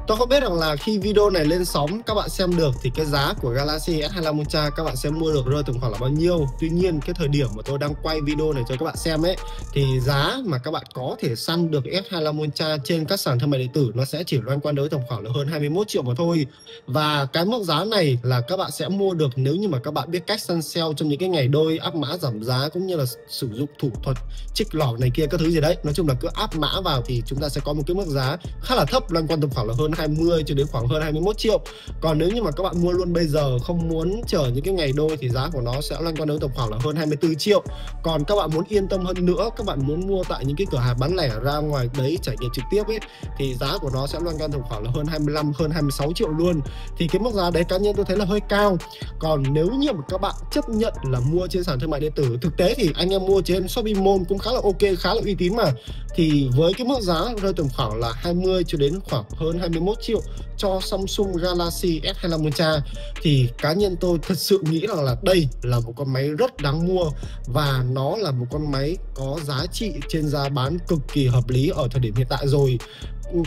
Tôi không biết rằng là khi video này lên sóng các bạn xem được thì cái giá của Galaxy S25 Ultra các bạn sẽ mua được rơi tầm khoảng là bao nhiêu. Tuy nhiên cái thời điểm mà tôi đang quay video này cho các bạn xem ấy thì giá mà các bạn có thể săn được S25 Ultra trên các sàn thương mại điện tử nó sẽ chỉ loanh quanh tới tầm khoảng là hơn 21 triệu mà thôi. Và cái mức giá này là các bạn sẽ mua được nếu như mà các bạn biết cách săn sale trong những cái ngày đôi áp mã giảm giá, cũng như là sử dụng thủ thuật trích lỏ này kia các thứ gì đấy. Nói chung là cứ áp mã vào thì chúng ta sẽ có một cái mức giá khá là thấp, loanh quanh tầm khoảng là hơn 20 cho đến khoảng hơn 21 triệu. Còn nếu như mà các bạn mua luôn bây giờ, không muốn chờ những cái ngày đôi thì giá của nó sẽ loanh quanh đến tầm khoảng là hơn 24 triệu. Còn các bạn muốn yên tâm hơn nữa, các bạn muốn mua tại những cái cửa hàng bán lẻ ra ngoài đấy trải nghiệm trực tiếp ấy thì giá của nó sẽ loanh quanh tầm khoảng là hơn 25, hơn 26 triệu luôn. Thì cái mức giá đấy cá nhân tôi thấy là hơi cao. Còn nếu như mà các bạn chấp nhận là mua trên sàn thương mại điện tử, thực tế thì anh em mua trên Shopee Mall cũng khá là ok, khá là uy tín mà, thì với cái mức giá rơi tầm khoảng là 20 cho đến khoảng hơn 21 triệu cho Samsung Galaxy S25 Ultra thì cá nhân tôi thật sự nghĩ rằng là đây là một con máy rất đáng mua, và nó là một con máy có giá trị trên giá bán cực kỳ hợp lý ở thời điểm hiện tại rồi.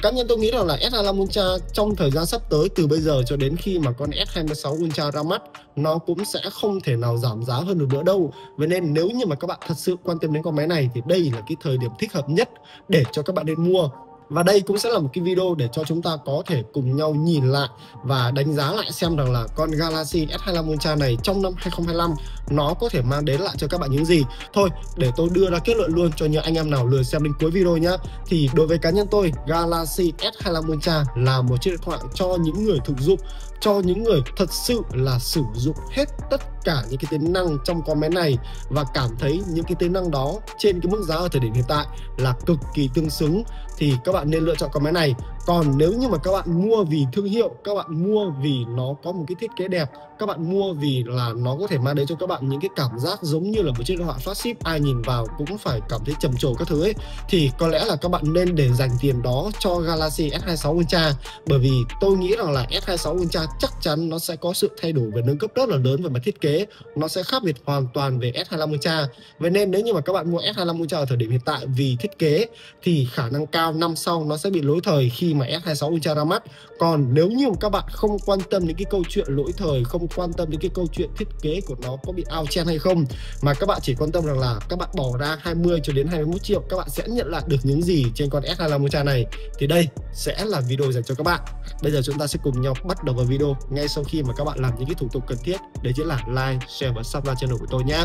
Cá nhân tôi nghĩ rằng là S25 Ultra trong thời gian sắp tới, từ bây giờ cho đến khi mà con S26 Ultra ra mắt, nó cũng sẽ không thể nào giảm giá hơn được nữa đâu. Vậy nên nếu như mà các bạn thật sự quan tâm đến con máy này thì đây là cái thời điểm thích hợp nhất để cho các bạn nên mua. Và đây cũng sẽ là một cái video để cho chúng ta có thể cùng nhau nhìn lại và đánh giá lại xem rằng là con Galaxy S25 Ultra này trong năm 2025 nó có thể mang đến lại cho các bạn những gì. Thôi để tôi đưa ra kết luận luôn cho những anh em nào lười xem đến cuối video nhá. Thì đối với cá nhân tôi, Galaxy S25 Ultra là một chiếc điện thoại cho những người thực dụng, cho những người thật sự là sử dụng hết tất cả những cái tính năng trong con máy này và cảm thấy những cái tính năng đó trên cái mức giá ở thời điểm hiện tại là cực kỳ tương xứng, thì các bạn nên lựa chọn con máy này. Còn nếu như mà các bạn mua vì thương hiệu, các bạn mua vì nó có một cái thiết kế đẹp, các bạn mua vì là nó có thể mang đến cho các bạn những cái cảm giác giống như là một chiếc điện thoại flagship, ai nhìn vào cũng phải cảm thấy trầm trồ các thứ ấy, thì có lẽ là các bạn nên để dành tiền đó cho Galaxy S26 Ultra. Bởi vì tôi nghĩ rằng là S26 Ultra chắc chắn nó sẽ có sự thay đổi và nâng cấp rất là lớn về mặt thiết kế, nó sẽ khác biệt hoàn toàn về S25 Ultra. Vậy nên nếu như mà các bạn mua S25 Ultra ở thời điểm hiện tại vì thiết kế thì khả năng cao năm sau nó sẽ bị lỗi thời khi mà S26 Ultra ra mắt. Còn nếu như các bạn không quan tâm đến cái câu chuyện lỗi thời, không quan tâm đến cái câu chuyện thiết kế của nó có bị out trend hay không, mà các bạn chỉ quan tâm rằng là các bạn bỏ ra 20 cho đến 21 triệu các bạn sẽ nhận lại được những gì trên con S25 Ultra này, thì đây sẽ là video dành cho các bạn. Bây giờ chúng ta sẽ cùng nhau bắt đầu vào video ngay sau khi mà các bạn làm những cái thủ tục cần thiết, đấy chính là like, share và subscribe channel của tôi nhé.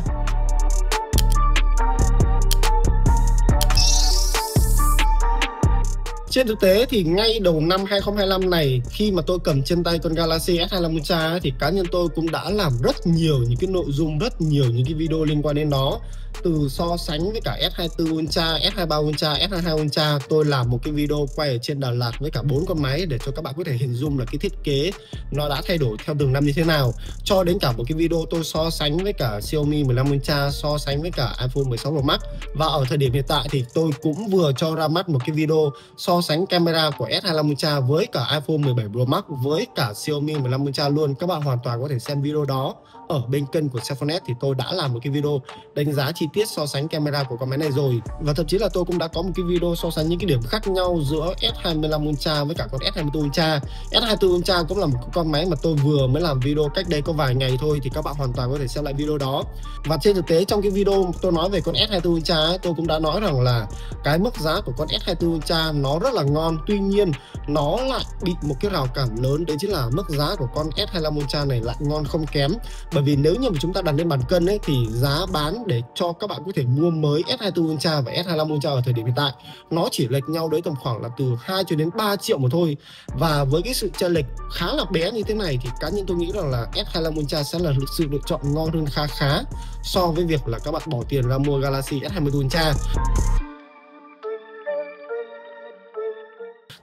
Trên thực tế thì ngay đầu năm 2025 này, khi mà tôi cầm trên tay con Galaxy S25 Ultra thì cá nhân tôi cũng đã làm rất nhiều những cái nội dung, rất nhiều những cái video liên quan đến nó. Từ so sánh với cả S24 Ultra, S23 Ultra, S22 Ultra, tôi làm một cái video quay ở trên Đà Lạt với cả 4 con máy để cho các bạn có thể hình dung là cái thiết kế nó đã thay đổi theo từng năm như thế nào. Cho đến cả một cái video tôi so sánh với cả Xiaomi 15 Ultra, so sánh với cả iPhone 16 Pro Max. Và ở thời điểm hiện tại thì tôi cũng vừa cho ra mắt một cái video so sánh camera của S25 Ultra với cả iPhone 17 Pro Max với cả Xiaomi 15 Ultra luôn. Các bạn hoàn toàn có thể xem video đó ở bên kênh của Cellphone, thì tôi đã làm một cái video đánh giá chi tiết so sánh camera của con máy này rồi. Và thậm chí là tôi cũng đã có một cái video so sánh những cái điểm khác nhau giữa S25 Ultra với cả con S24 Ultra. S24 Ultra cũng là một con máy mà tôi vừa mới làm video cách đây có vài ngày thôi, thì các bạn hoàn toàn có thể xem lại video đó. Và trên thực tế trong cái video tôi nói về con S24 Ultra ấy, tôi cũng đã nói rằng là cái mức giá của con S24 Ultra nó rất là ngon, tuy nhiên nó lại bị một cái rào cản lớn, đấy chính là mức giá của con S25 Ultra này lại ngon không kém. Bởi vì nếu như mà chúng ta đặt lên bàn cân ấy thì giá bán để cho các bạn có thể mua mới S24 Ultra và S25 Ultra ở thời điểm hiện tại nó chỉ lệch nhau đấy tầm khoảng là từ 2 cho đến 3 triệu mà thôi. Và với cái sự chênh lệch khá là bé như thế này thì cá nhân tôi nghĩ rằng là S25 Ultra sẽ là sự lựa chọn ngon hơn khá so với việc là các bạn bỏ tiền ra mua Galaxy S24 Ultra.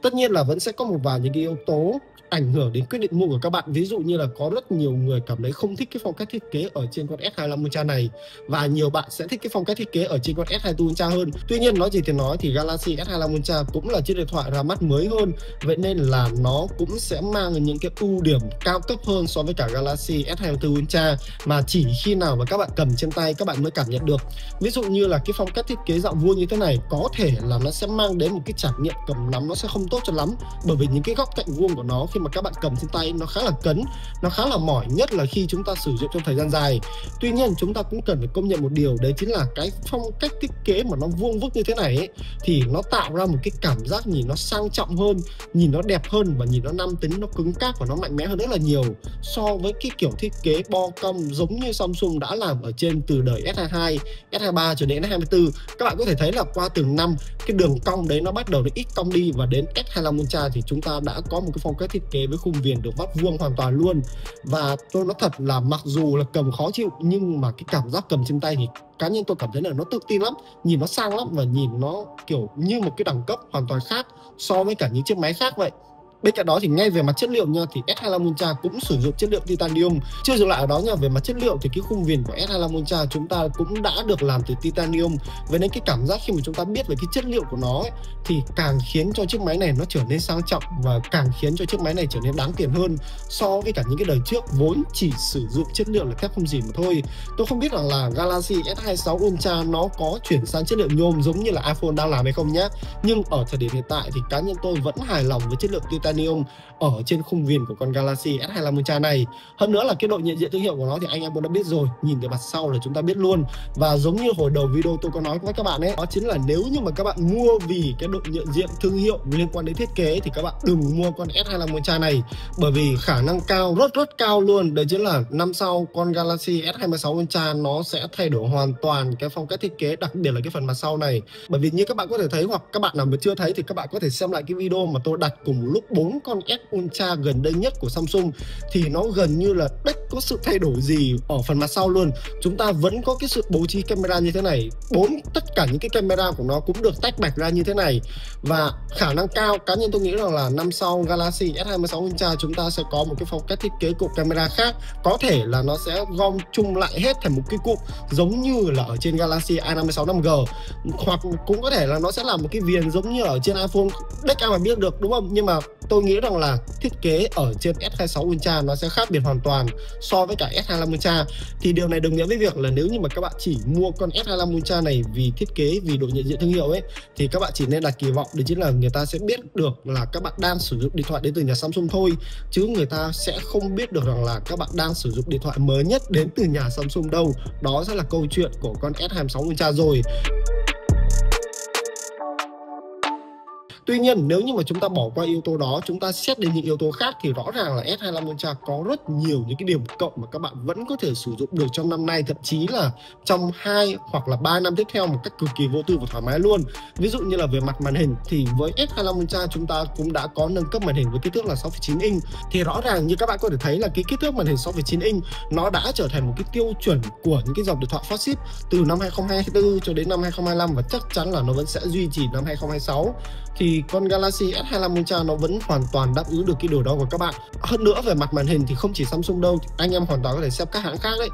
Tất nhiên là vẫn sẽ có một vài những cái yếu tố ảnh hưởng đến quyết định mua của các bạn. Ví dụ như là có rất nhiều người cảm thấy không thích cái phong cách thiết kế ở trên con S25 Ultra này, và nhiều bạn sẽ thích cái phong cách thiết kế ở trên con S24 Ultra hơn. Tuy nhiên nói gì thì nói thì Galaxy S25 Ultra cũng là chiếc điện thoại ra mắt mới hơn, vậy nên là nó cũng sẽ mang những cái ưu điểm cao cấp hơn so với cả Galaxy S24 Ultra, mà chỉ khi nào mà các bạn cầm trên tay các bạn mới cảm nhận được. Ví dụ như là cái phong cách thiết kế dạng vuông như thế này có thể là nó sẽ mang đến một cái trải nghiệm cầm nắm nó sẽ không tốt cho lắm, bởi vì những cái góc cạnh vuông của nó khi mà các bạn cầm trên tay nó khá là cấn, nó khá là mỏi, nhất là khi chúng ta sử dụng trong thời gian dài. Tuy nhiên chúng ta cũng cần phải công nhận một điều, đấy chính là cái phong cách thiết kế mà nó vuông vức như thế này ấy, thì nó tạo ra một cái cảm giác nhìn nó sang trọng hơn, nhìn nó đẹp hơn và nhìn nó nam tính, nó cứng cáp và nó mạnh mẽ hơn rất là nhiều so với cái kiểu thiết kế bo cong giống như Samsung đã làm ở trên từ đời S22, S23 cho đến S24. Các bạn có thể thấy là qua từng năm cái đường cong đấy nó bắt đầu nó ít cong đi, và đến S25 Ultra thì chúng ta đã có một cái phong cách thiết kế với khung viền được vắt vuông hoàn toàn luôn. Và tôi nói thật là mặc dù là cầm khó chịu nhưng mà cái cảm giác cầm trên tay thì cá nhân tôi cảm thấy là nó tự tin lắm, nhìn nó sang lắm và nhìn nó kiểu như một cái đẳng cấp hoàn toàn khác so với cả những chiếc máy khác vậy. Bên cạnh đó thì ngay về mặt chất liệu nha, thì S25 Ultra cũng sử dụng chất liệu titanium. Chưa dừng lại ở đó nha, về mặt chất liệu thì cái khung viền của S25 Ultra chúng ta cũng đã được làm từ titanium. Vậy nên cái cảm giác khi mà chúng ta biết về cái chất liệu của nó ấy, thì càng khiến cho chiếc máy này nó trở nên sang trọng và càng khiến cho chiếc máy này trở nên đáng tiền hơn so với cả những cái đời trước vốn chỉ sử dụng chất liệu là thép không dỉ mà thôi. Tôi không biết rằng là Galaxy S26 Ultra nó có chuyển sang chất liệu nhôm giống như là iPhone đang làm hay không nhé. Nhưng ở thời điểm hiện tại thì cá nhân tôi vẫn hài lòng với chất liệu titanium ở trên khung viền của con Galaxy S25 Ultra này. Hơn nữa là cái độ nhận diện thương hiệu của nó thì anh em cũng đã biết rồi, nhìn từ mặt sau là chúng ta biết luôn. Và giống như hồi đầu video tôi có nói với các bạn ấy, đó chính là nếu như mà các bạn mua vì cái độ nhận diện thương hiệu liên quan đến thiết kế thì các bạn đừng mua con S25 Ultra này, bởi vì khả năng cao, rất cao luôn, đấy chính là năm sau con Galaxy S26 Ultra nó sẽ thay đổi hoàn toàn cái phong cách thiết kế, đặc biệt là cái phần mặt sau này. Bởi vì như các bạn có thể thấy, hoặc các bạn nào mà chưa thấy thì các bạn có thể xem lại cái video mà tôi đặt cùng lúc 4 con S Ultra gần đây nhất của Samsung, thì nó gần như là đếch có sự thay đổi gì ở phần mặt sau luôn. Chúng ta vẫn có cái sự bố trí camera như thế này, tất cả những cái camera của nó cũng được tách bạch ra như thế này. Và khả năng cao, cá nhân tôi nghĩ rằng là năm sau Galaxy S26 Ultra chúng ta sẽ có một cái phong cách thiết kế cụm camera khác, có thể là nó sẽ gom chung lại hết thành một cái cụm giống như là ở trên Galaxy A56 5G, hoặc cũng có thể là nó sẽ là một cái viền giống như ở trên iPhone, đếch ai mà biết được, đúng không? Nhưng mà tôi nghĩ rằng là thiết kế ở trên S26 Ultra nó sẽ khác biệt hoàn toàn so với cả S25 Ultra. Thì điều này đồng nghĩa với việc là nếu như mà các bạn chỉ mua con S25 Ultra này vì thiết kế, vì độ nhận diện thương hiệu ấy, thì các bạn chỉ nên đặt kỳ vọng đấy chính là người ta sẽ biết được là các bạn đang sử dụng điện thoại đến từ nhà Samsung thôi, chứ người ta sẽ không biết được rằng là các bạn đang sử dụng điện thoại mới nhất đến từ nhà Samsung đâu. Đó sẽ là câu chuyện của con S26 Ultra rồi. Tuy nhiên nếu như mà chúng ta bỏ qua yếu tố đó, chúng ta xét đến những yếu tố khác thì rõ ràng là S25 Ultra có rất nhiều những cái điểm cộng mà các bạn vẫn có thể sử dụng được trong năm nay, thậm chí là trong 2 hoặc là 3 năm tiếp theo một cách cực kỳ vô tư và thoải mái luôn. Ví dụ như là về mặt màn hình thì với S25 Ultra chúng ta cũng đã có nâng cấp màn hình với kích thước là 6,9 inch. Thì rõ ràng như các bạn có thể thấy là cái kích thước màn hình 6,9 inch nó đã trở thành một cái tiêu chuẩn của những cái dòng điện thoại flagship từ năm 2024 cho đến năm 2025, và chắc chắn là nó vẫn sẽ duy trì năm 2026. Thì con Galaxy S25 Ultra nó vẫn hoàn toàn đáp ứng được cái điều đó của các bạn. Hơn nữa về mặt màn hình thì không chỉ Samsung đâu, anh em hoàn toàn có thể xem các hãng khác đấy.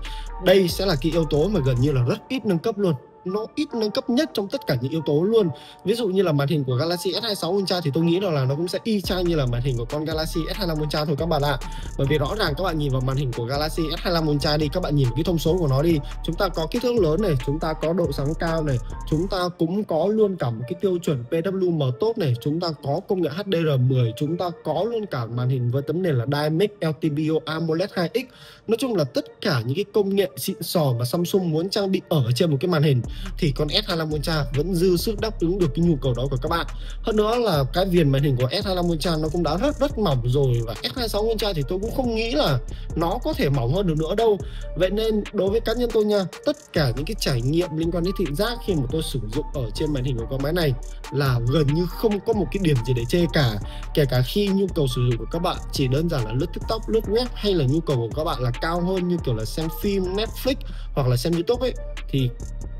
Đây sẽ là cái yếu tố mà gần như là rất ít nâng cấp luôn. Nó ít nâng cấp nhất trong tất cả những yếu tố luôn. Ví dụ như là màn hình của Galaxy S26 Ultra thì tôi nghĩ là nó cũng sẽ y chang như là màn hình của con Galaxy S25 Ultra thôi các bạn ạ. Bởi vì rõ ràng các bạn nhìn vào màn hình của Galaxy S25 Ultra đi, các bạn nhìn cái thông số của nó đi, chúng ta có kích thước lớn này, chúng ta có độ sáng cao này, chúng ta cũng có luôn cả một cái tiêu chuẩn PWM tốt này, chúng ta có công nghệ HDR10, chúng ta có luôn cả màn hình với tấm nền là DiMAX LTPO AMOLED 2X. Nói chung là tất cả những cái công nghệ xịn sò mà Samsung muốn trang bị ở trên một cái màn hình thì con S25 Ultra vẫn dư sức đáp ứng được cái nhu cầu đó của các bạn. Hơn nữa là cái viền màn hình của S25 Ultra nó cũng đã rất mỏng rồi, và S26 Ultra thì tôi cũng không nghĩ là nó có thể mỏng hơn được nữa đâu. Vậy nên đối với cá nhân tôi nha, tất cả những cái trải nghiệm liên quan đến thị giác khi mà tôi sử dụng ở trên màn hình của con máy này là gần như không có một cái điểm gì để chê cả. Kể cả khi nhu cầu sử dụng của các bạn chỉ đơn giản là lướt TikTok, lướt web, hay là nhu cầu của các bạn là cao hơn như kiểu là xem phim, Netflix hoặc là xem YouTube ấy, thì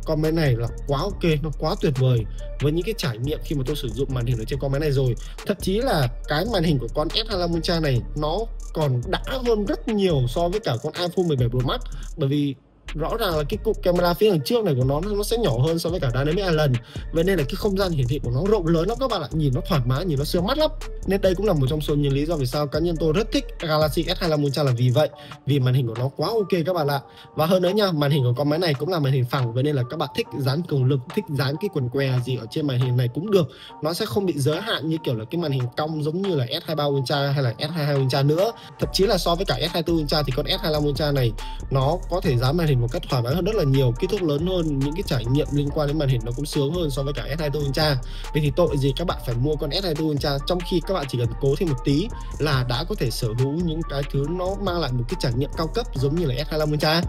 con máy này là quá ok, nó quá tuyệt vời với những cái trải nghiệm khi mà tôi sử dụng màn hình ở trên con máy này rồi. Thậm chí là cái màn hình của con S25 Ultra này nó còn đã hơn rất nhiều so với cả con iPhone 17 Pro Max, bởi vì rõ ràng là cái cụm camera phía đằng trước này của nó sẽ nhỏ hơn so với cả Dynamic Island. Vậy nên là cái không gian hiển thị của nó rộng lớn lắm các bạn ạ, nhìn nó thoải mái, nhìn nó sướng mắt lắm. Nên đây cũng là một trong số những lý do vì sao cá nhân tôi rất thích Galaxy S25 Ultra là vì vậy, vì màn hình của nó quá ok các bạn ạ. Và hơn nữa nha, màn hình của con máy này cũng là màn hình phẳng, vậy nên là các bạn thích dán cường lực, thích dán cái quần què gì ở trên màn hình này cũng được, nó sẽ không bị giới hạn như kiểu là cái màn hình cong giống như là S23 Ultra hay là S22 Ultra nữa. Thậm chí là so với cả S24 Ultra thì con S25 Ultra này nó có thể dán màn hình một cách thoải mái hơn rất là nhiều, kích thước lớn hơn, những cái trải nghiệm liên quan đến màn hình nó cũng sướng hơn so với cả S24 Ultra. Vậy thì tội gì các bạn phải mua con S24 Ultra trong khi các bạn chỉ cần cố thêm một tí là đã có thể sở hữu những cái thứ nó mang lại một cái trải nghiệm cao cấp giống như là S25 Ultra.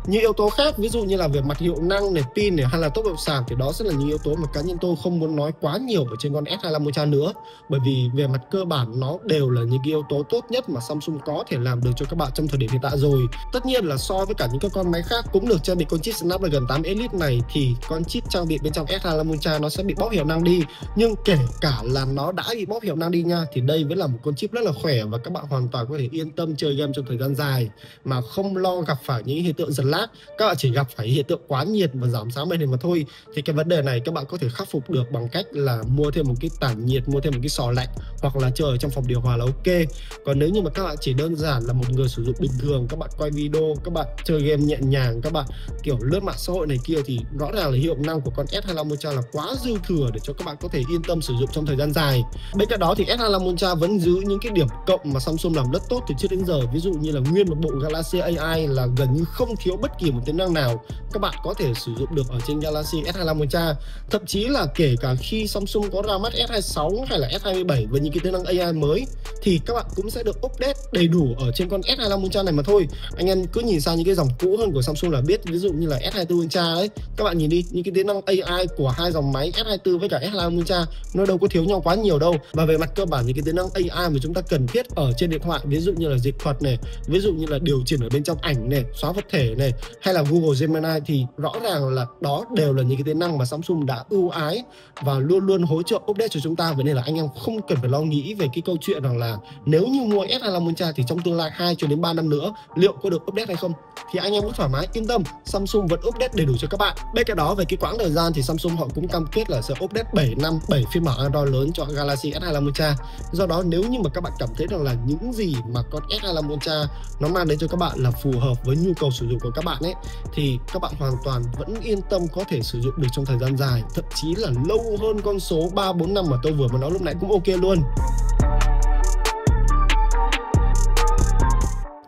Những yếu tố khác, ví dụ như là về mặt hiệu năng này, pin này hay là tốc độ sạc thì đó sẽ là những yếu tố mà cá nhân tôi không muốn nói quá nhiều ở trên con S25 Ultra nữa, bởi vì về mặt cơ bản nó đều là những cái yếu tố tốt nhất mà Samsung có thể làm được cho các bạn trong thời điểm hiện tại rồi. Tất nhiên là so với cả những cái con máy khác cũng được trang bị con chip Snapdragon 8 Elite này thì con chip trang bị bên trong S25 Ultra nó sẽ bị bóp hiệu năng đi, nhưng kể cả là nó đã bị bóp hiệu năng đi nha thì đây vẫn là một con chip rất là khỏe và các bạn hoàn toàn có thể yên tâm chơi game trong thời gian dài mà không lo gặp phải những hiện tượng giật lag. Các bạn chỉ gặp phải hiện tượng quá nhiệt và giảm sáng màn hình mà thôi, thì cái vấn đề này các bạn có thể khắc phục được bằng cách là mua thêm một cái tản nhiệt, mua thêm một cái sò lạnh hoặc là chơi ở trong phòng điều hòa là ok. Còn nếu như mà các bạn chỉ đơn giản là một người sử dụng bình thường, các bạn quay video, các bạn chơi game nhẹ nhàng, các bạn kiểu lướt mạng xã hội này kia thì rõ ràng là hiệu năng của con S25 Ultra là quá dư thừa để cho các bạn có thể yên tâm sử dụng trong thời gian dài. Bên cạnh đó thì S25 Ultra vẫn giữ những cái điểm cộng mà Samsung làm rất tốt từ trước đến giờ, ví dụ như là nguyên một bộ Galaxy AI là gần như không thiếu bất kỳ một tính năng nào các bạn có thể sử dụng được ở trên Galaxy S25 Ultra. Thậm chí là kể cả khi Samsung có ra mắt S26 hay là S27 với những cái tính năng AI mới thì các bạn cũng sẽ được update đầy đủ ở trên con S25 Ultra này mà thôi. Anh em cứ nhìn sang những cái dòng cũ hơn của Samsung là biết, ví dụ như là S24 Ultra đấy, các bạn nhìn đi, những cái tính năng AI của hai dòng máy S24 với cả S25 Ultra nó đâu có thiếu nhau quá nhiều đâu. Và về mặt cơ bản những cái tính năng AI mà chúng ta cần thiết ở trên điện thoại, ví dụ như là dịch thuật này, ví dụ như là điều chỉnh ở bên trong ảnh này, xóa vật thể này, hay là Google Gemini thì rõ ràng là đó đều là những cái tính năng mà Samsung đã ưu ái và luôn luôn hỗ trợ update cho chúng ta. Vậy nên là anh em không cần phải lo nghĩ về cái câu chuyện rằng là nếu như mua S25 Ultra thì trong tương lai 2 cho đến 3 năm nữa liệu có được update hay không, thì anh em cũng thoải mái yên tâm, Samsung vẫn update đầy đủ cho các bạn. Bên cạnh đó về cái quãng thời gian thì Samsung họ cũng cam kết là sẽ update 7 năm 7 phiên bản Android lớn cho Galaxy S25 Ultra. Do đó nếu như mà các bạn cảm thấy rằng là những gì mà con S25 Ultra nó mang đến cho các bạn là phù hợp với nhu cầu sử dụng của các bạn ấy, thì các bạn hoàn toàn vẫn yên tâm có thể sử dụng được trong thời gian dài, thậm chí là lâu hơn con số 3-4 năm mà tôi vừa mới nói lúc nãy cũng ok luôn.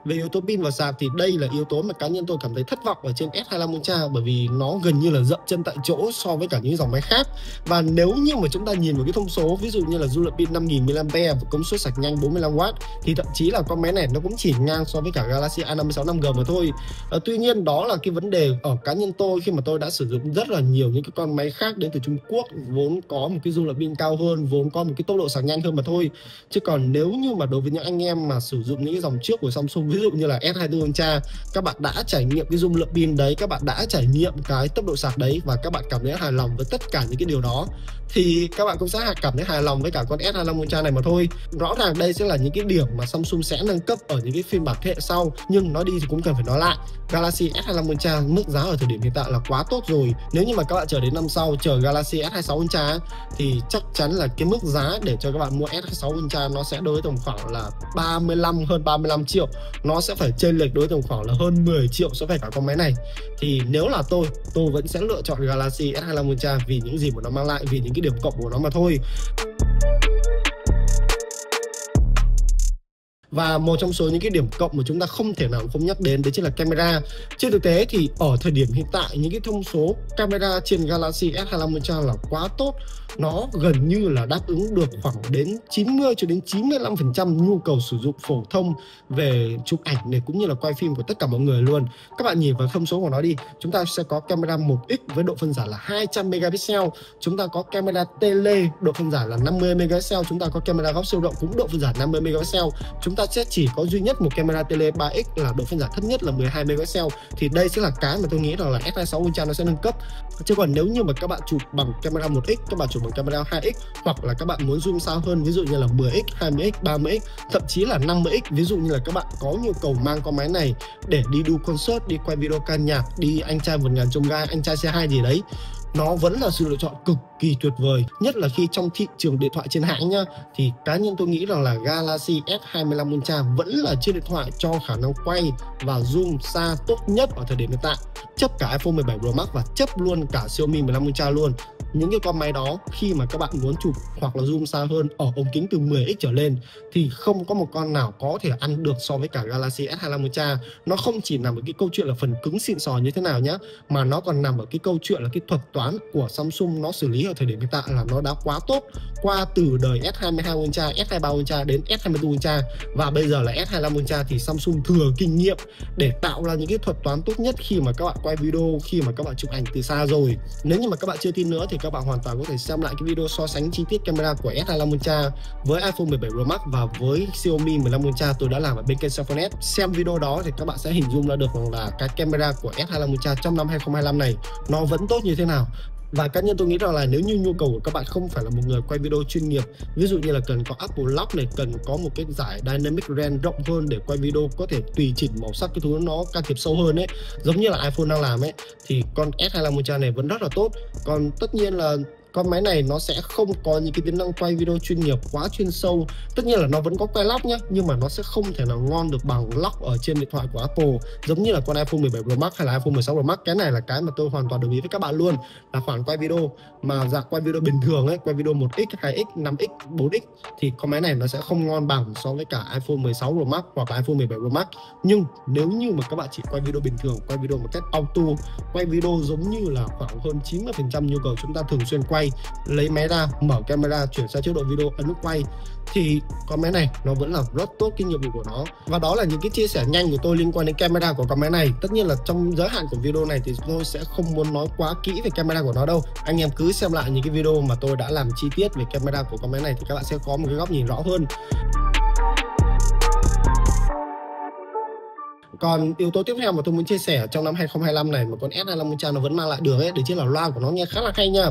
Về yếu tố pin và sạc thì đây là yếu tố mà cá nhân tôi cảm thấy thất vọng ở trên S25 Ultra, bởi vì nó gần như là dậm chân tại chỗ so với cả những dòng máy khác. Và nếu như mà chúng ta nhìn vào cái thông số ví dụ như là dung lượng pin 5000 mAh và công suất sạc nhanh 45W thì thậm chí là con máy này nó cũng chỉ ngang so với cả Galaxy A56 5G mà thôi. Tuy nhiên đó là cái vấn đề ở cá nhân tôi khi mà tôi đã sử dụng rất là nhiều những cái con máy khác đến từ Trung Quốc vốn có một cái dung lượng pin cao hơn, vốn có một cái tốc độ sạc nhanh hơn mà thôi. Chứ còn nếu như mà đối với những anh em mà sử dụng những cái dòng trước của Samsung, ví dụ như là S24 Ultra, các bạn đã trải nghiệm cái dung lượng pin đấy, các bạn đã trải nghiệm cái tốc độ sạc đấy và các bạn cảm thấy hài lòng với tất cả những cái điều đó thì các bạn cũng sẽ cảm thấy hài lòng với cả con S25 Ultra này mà thôi. Rõ ràng đây sẽ là những cái điểm mà Samsung sẽ nâng cấp ở những cái phiên bản thế hệ sau, nhưng nói đi thì cũng cần phải nói lại, Galaxy S25 Ultra mức giá ở thời điểm hiện tại là quá tốt rồi. Nếu như mà các bạn chờ đến năm sau chờ Galaxy S26 Ultra thì chắc chắn là cái mức giá để cho các bạn mua S26 Ultra nó sẽ đối tầm khoảng là hơn 35 triệu, nó sẽ phải chênh lệch đối tầm khoảng là hơn 10 triệu so với cả con máy này. Thì nếu là tôi vẫn sẽ lựa chọn Galaxy S25 Ultra vì những gì mà nó mang lại, vì những cái điểm cộng của nó mà thôi. Và một trong số những cái điểm cộng mà chúng ta không thể nào không nhắc đến đấy chính là camera. Trên thực tế thì ở thời điểm hiện tại những cái thông số camera trên Galaxy S25 Ultra là quá tốt. Nó gần như là đáp ứng được khoảng đến 90 cho đến 95% nhu cầu sử dụng phổ thông về chụp ảnh này cũng như là quay phim của tất cả mọi người luôn. Các bạn nhìn vào thông số của nó đi, chúng ta sẽ có camera 1x với độ phân giải là 200 megapixel, chúng ta có camera tele độ phân giải là 50 megapixel, chúng ta có camera góc siêu rộng cũng độ phân giải 50 megapixel, chúng ta ta sẽ chỉ có duy nhất một camera tele 3x là độ phân giải thấp nhất là 12 megapixel, thì đây sẽ là cái mà tôi nghĩ rằng là S26 Ultra nó sẽ nâng cấp. Chứ còn nếu như mà các bạn chụp bằng camera 1x, các bạn chụp bằng camera 2x, hoặc là các bạn muốn zoom xa hơn, ví dụ như là 10x, 20x, 30x, thậm chí là 50x, ví dụ như là các bạn có nhu cầu mang con máy này để đi đu concert, đi quay video ca nhạc, đi anh trai vượt ngàn chông gai, anh trai C2 gì đấy, nó vẫn là sự lựa chọn cực kỳ tuyệt vời. Nhất là khi trong thị trường điện thoại trên hãng nhá, thì cá nhân tôi nghĩ rằng là Galaxy S25 Ultra vẫn là chiếc điện thoại cho khả năng quay và zoom xa tốt nhất ở thời điểm hiện tại, chấp cả iPhone 17 Pro Max và chấp luôn cả Xiaomi 15 Ultra luôn. Những cái con máy đó khi mà các bạn muốn chụp hoặc là zoom xa hơn ở ống kính từ 10x trở lên thì không có một con nào có thể ăn được so với cả Galaxy S25 Ultra. Nó không chỉ nằm ở cái câu chuyện là phần cứng xịn sò như thế nào nhá, mà nó còn nằm ở cái câu chuyện là cái thuật toán của Samsung nó xử lý ở thời điểm hiện tại là nó đã quá tốt. Qua từ đời S22 Ultra, S23 Ultra đến S24 Ultra và bây giờ là S25 Ultra thì Samsung thừa kinh nghiệm để tạo ra những cái thuật toán tốt nhất khi mà các bạn quay video, khi mà các bạn chụp ảnh từ xa rồi. Nếu như mà các bạn chưa tin nữa thì các bạn hoàn toàn có thể xem lại cái video so sánh chi tiết camera của S25 Ultra với iPhone 17 Pro Max và với Xiaomi 15 Ultra tôi đã làm ở bên kênh Cellphone S. Xem video đó thì các bạn sẽ hình dung ra được rằng là cái camera của S25 Ultra trong năm 2025 này nó vẫn tốt như thế nào. Và cá nhân tôi nghĩ rằng là nếu như nhu cầu của các bạn không phải là một người quay video chuyên nghiệp, ví dụ như là cần có Apple Lock này, cần có một cái giải Dynamic Range rộng hơn để quay video có thể tùy chỉnh màu sắc cái thứ nó can thiệp sâu hơn ấy, giống như là iPhone đang làm ấy, thì con S25 Ultra này vẫn rất là tốt. Còn tất nhiên là con máy này nó sẽ không có những cái tính năng quay video chuyên nghiệp quá chuyên sâu. Tất nhiên là nó vẫn có quay lock nhá, nhưng mà nó sẽ không thể nào ngon được bằng lock ở trên điện thoại của Apple, giống như là con iPhone 17 Pro Max hay là iPhone 16 Pro Max. Cái này là cái mà tôi hoàn toàn đồng ý với các bạn luôn, là khoản quay video mà dạng quay video bình thường ấy, quay video 1x, 2x, 5x, 4x thì con máy này nó sẽ không ngon bằng so với cả iPhone 16 Pro Max hoặc là iPhone 17 Pro Max. Nhưng nếu như mà các bạn chỉ quay video bình thường, quay video một cách auto, quay video giống như là khoảng hơn 90% nhu cầu chúng ta thường xuyên quay, lấy máy ra, mở camera, chuyển sang chế độ video, ấn nút quay, thì con máy này nó vẫn là rất tốt cái nhiệm vụ của nó. Và đó là những cái chia sẻ nhanh của tôi liên quan đến camera của con máy này. Tất nhiên là trong giới hạn của video này thì tôi sẽ không muốn nói quá kỹ về camera của nó đâu. Anh em cứ xem lại những cái video mà tôi đã làm chi tiết về camera của con máy này thì các bạn sẽ có một cái góc nhìn rõ hơn. Còn yếu tố tiếp theo mà tôi muốn chia sẻ trong năm 2025 này mà con S25 Ultra nó vẫn mang lại được ấy, đấy chính là loa của nó nghe khá là hay nha.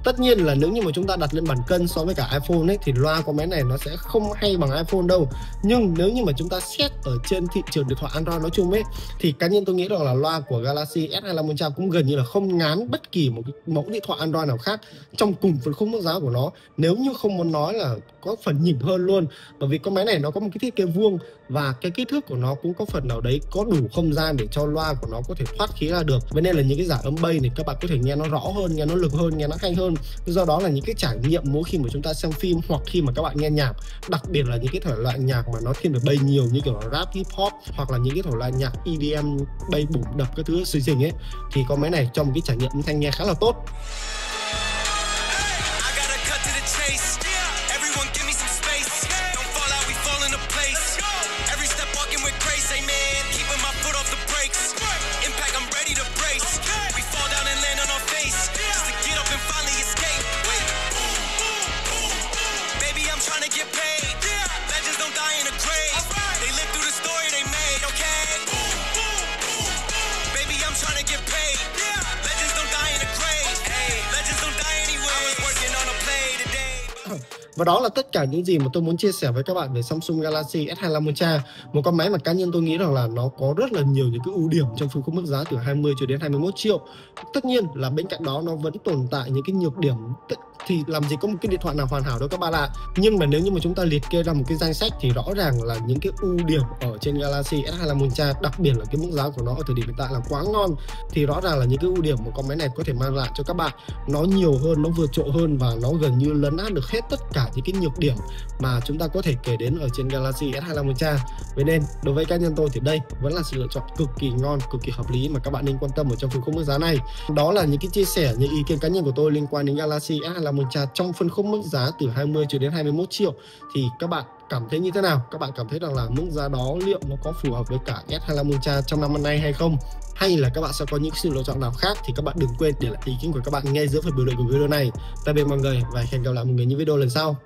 Tất nhiên là nếu như mà chúng ta đặt lên bàn cân so với cả iPhone ấy thì loa của máy này nó sẽ không hay bằng iPhone đâu. Nhưng nếu như mà chúng ta xét ở trên thị trường điện thoại Android nói chung ấy thì cá nhân tôi nghĩ rằng là loa của Galaxy S25 Ultra cũng gần như là không ngán bất kỳ một cái mẫu điện thoại Android nào khác trong cùng phân khúc mức giá của nó, nếu như không muốn nói là có phần nhỉnh hơn luôn. Bởi vì con máy này nó có một cái thiết kế vuông và cái kích thước của nó cũng có phần nào đấy có đủ không gian để cho loa của nó có thể thoát khí ra được. Vậy nên là những cái giải âm bass này các bạn có thể nghe nó rõ hơn, nghe nó lực hơn, nghe nó hay hơn. Do đó là những cái trải nghiệm mỗi khi mà chúng ta xem phim hoặc khi mà các bạn nghe nhạc, đặc biệt là những cái thể loại nhạc mà nó thiên về bass nhiều như kiểu là rap, hip hop hoặc là những cái thể loại nhạc EDM, bass bùng đập các thứ xì xình ấy, thì con máy này cho một cái trải nghiệm âm thanh nghe khá là tốt. Và đó là tất cả những gì mà tôi muốn chia sẻ với các bạn về Samsung Galaxy S25 Ultra, một con máy mà cá nhân tôi nghĩ rằng là nó có rất là nhiều những cái ưu điểm trong phân khúc mức giá từ 20 cho đến 21 triệu. Tất nhiên là bên cạnh đó nó vẫn tồn tại những cái nhược điểm, thì làm gì có một cái điện thoại nào hoàn hảo đâu các bạn ạ. Nhưng mà nếu như mà chúng ta liệt kê ra một cái danh sách thì rõ ràng là những cái ưu điểm ở trên Galaxy S25 Ultra, đặc biệt là cái mức giá của nó ở thời điểm hiện tại là quá ngon, thì rõ ràng là những cái ưu điểm của con máy này có thể mang lại cho các bạn nó nhiều hơn, nó vượt trội hơn và nó gần như lấn át được hết tất cả những cái nhược điểm mà chúng ta có thể kể đến ở trên Galaxy S25 Ultra. Vậy nên đối với cá nhân tôi thì đây vẫn là sự lựa chọn cực kỳ ngon, cực kỳ hợp lý mà các bạn nên quan tâm ở trong phân khúc mức giá này. Đó là những cái chia sẻ, những ý kiến cá nhân của tôi liên quan đến Galaxy S25 Ultra trong phân khúc mức giá từ 20 cho đến 21 triệu. Thì các bạn cảm thấy như thế nào? Các bạn cảm thấy rằng là mức giá đó liệu nó có phù hợp với cả S25 Ultra trong năm nay hay không? Hay là các bạn sẽ có những sự lựa chọn nào khác thì các bạn đừng quên để lại ý kiến của các bạn ngay dưới phần bình luận của video này. Tạm biệt mọi người và hẹn gặp lại mọi người những video lần sau.